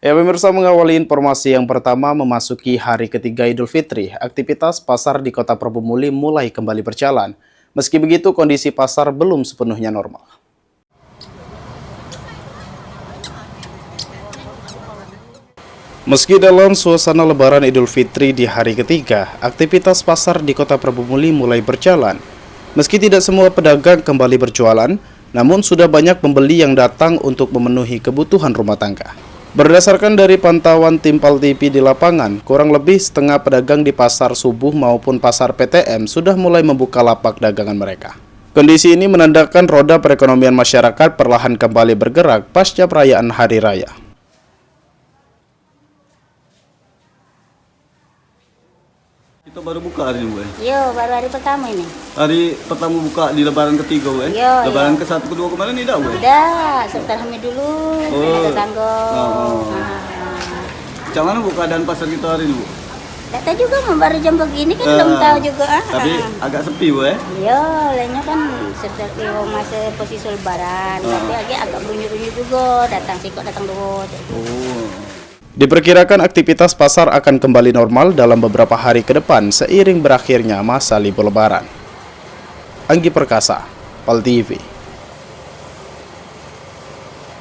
Ya, pemirsa, mengawali informasi yang pertama memasuki hari ketiga Idul Fitri, aktivitas pasar di Kota Prabu Muli mulai kembali berjalan. Meski begitu, kondisi pasar belum sepenuhnya normal. Meski dalam suasana Lebaran Idul Fitri di hari ketiga, aktivitas pasar di Kota Prabu Muli mulai berjalan. Meski tidak semua pedagang kembali berjualan, namun sudah banyak pembeli yang datang untuk memenuhi kebutuhan rumah tangga. Berdasarkan dari pantauan tim PAL TV di lapangan, kurang lebih setengah pedagang di pasar subuh maupun pasar PTM sudah mulai membuka lapak dagangan mereka. Kondisi ini menandakan roda perekonomian masyarakat perlahan kembali bergerak pasca perayaan Hari Raya. Kita baru buka hari ini, Bu. Yo, baru hari pertama ini. Hari pertama buka di Lebaran ketiga, Bu. Yo, Lebaran yo. ke-1 ke-2 kemarin tidak, Bu? Udah, sebentar hamil dulu. Ada tanggung. Oh. Macam mana, Bu, keadaan pasar kita hari ini, Bu? Tak tahu juga, baru jam begini kan belum tahu juga. Tapi agak sepi, Bu, Yo, lainnya kan seperti masa posisi Lebaran. Tapi agak bunyi-bunyi juga. Datang sikot, datang dulu. Oh. Diperkirakan aktivitas pasar akan kembali normal dalam beberapa hari ke depan seiring berakhirnya masa libur Lebaran. Anggi Perkasa, PAL TV.